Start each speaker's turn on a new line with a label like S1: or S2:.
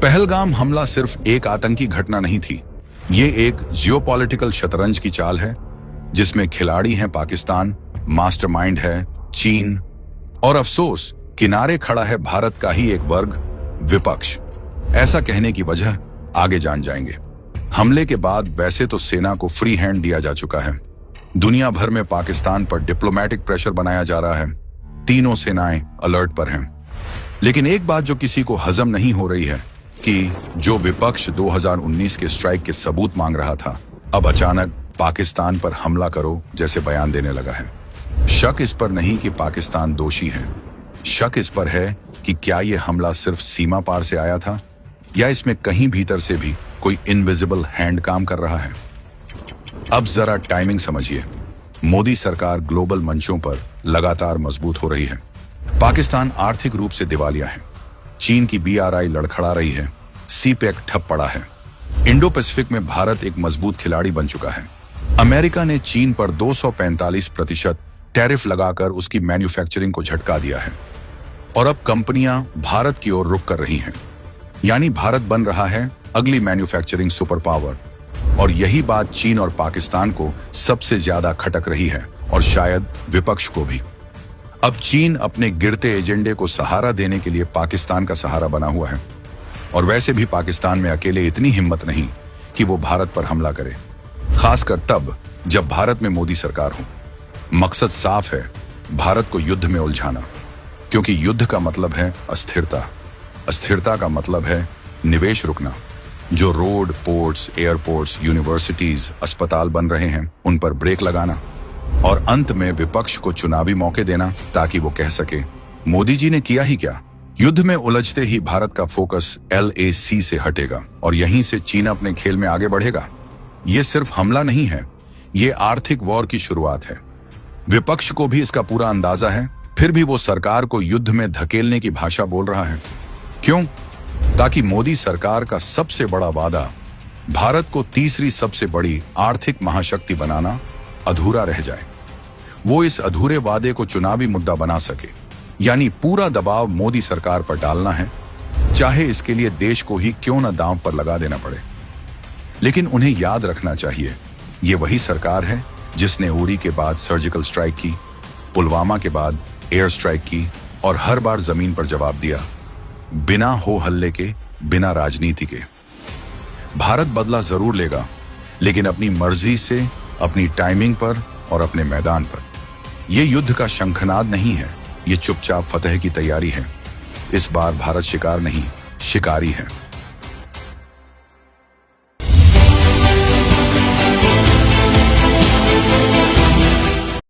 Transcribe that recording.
S1: पहलगाम हमला सिर्फ एक आतंकी घटना नहीं थी, ये एक जियोपॉलिटिकल शतरंज की चाल है जिसमें खिलाड़ी हैं पाकिस्तान, मास्टरमाइंड है चीन और अफसोस किनारे खड़ा है भारत का ही एक वर्ग, विपक्ष। ऐसा कहने की वजह आगे जान जाएंगे। हमले के बाद वैसे तो सेना को फ्री हैंड दिया जा चुका है, दुनिया भर में पाकिस्तान पर डिप्लोमेटिक प्रेशर बनाया जा रहा है, तीनों सेनाएं अलर्ट पर हैं। लेकिन एक बात जो किसी को हजम नहीं हो रही है कि जो विपक्ष 2019 के स्ट्राइक के सबूत मांग रहा था, अब अचानक पाकिस्तान पर हमला करो जैसे बयान देने लगा है। शक इस पर नहीं कि पाकिस्तान दोषी है, शक इस पर है कि क्या यह हमला सिर्फ सीमा पार से आया था या इसमें कहीं भीतर से भी कोई इनविजिबल हैंड काम कर रहा है। अब जरा टाइमिंग समझिए। मोदी सरकार ग्लोबल मंचों पर लगातार मजबूत हो रही है, पाकिस्तान आर्थिक रूप से दिवालिया है, चीन की BRI लड़खड़ा रही है, CPEC ठप पड़ा है, इंडो पैसिफिक में भारत एक मजबूत खिलाड़ी बन चुका है, अमेरिका ने चीन पर 245% टैरिफ लगाकर उसकी मैन्युफैक्चरिंग को झटका दिया है और अब कंपनियां भारत की ओर रुख कर रही हैं। यानी भारत बन रहा है अगली मैन्युफैक्चरिंग सुपर पावर। और यही बात चीन और पाकिस्तान को सबसे ज्यादा खटक रही है और शायद विपक्ष को भी। अब चीन अपने गिरते एजेंडे को सहारा देने के लिए पाकिस्तान का सहारा बना हुआ है और वैसे भी पाकिस्तान में अकेले इतनी हिम्मत नहीं कि वो भारत पर हमला करे, खासकर तब जब भारत में मोदी सरकार हो। मकसद साफ है, भारत को युद्ध में उलझाना, क्योंकि युद्ध का मतलब है अस्थिरता, अस्थिरता का मतलब है निवेश रुकना। जो रोड, पोर्ट्स, एयरपोर्ट्स, यूनिवर्सिटीज, अस्पताल बन रहे हैं उन पर ब्रेक लगाना और अंत में विपक्ष को चुनावी मौके देना ताकि वो कह सके मोदी जी ने किया ही क्या। युद्ध में उलझते ही भारत का फोकस LAC से हटेगा और यहीं से चीन अपने खेल में आगे बढ़ेगा। ये सिर्फ हमला नहीं है, ये आर्थिक वॉर की शुरुआत है। विपक्ष को भी इसका पूरा अंदाजा है, फिर भी वो सरकार को युद्ध में धकेलने की भाषा बोल रहा है। क्यों? ताकि मोदी सरकार का सबसे बड़ा वादा, भारत को तीसरी सबसे बड़ी आर्थिक महाशक्ति बनाना, अधूरा रह जाए। वो इस अधूरे वादे को चुनावी मुद्दा बना सके, यानी पूरा दबाव मोदी सरकार पर डालना है, चाहे इसके लिए देश को ही क्यों न दांव पर लगा देना पड़े। लेकिन उन्हें याद रखना चाहिए, ये वही सरकार है जिसने उरी के बाद सर्जिकल स्ट्राइक की, पुलवामा के बाद एयर स्ट्राइक की और हर बार जमीन पर जवाब दिया, बिना हो हल्ले के, बिना राजनीति के। भारत बदला जरूर लेगा, लेकिन अपनी मर्जी से, अपनी टाइमिंग पर और अपने मैदान पर। यह युद्ध का शंखनाद नहीं है, ये चुपचाप फतह की तैयारी है। इस बार भारत शिकार नहीं, शिकारी है।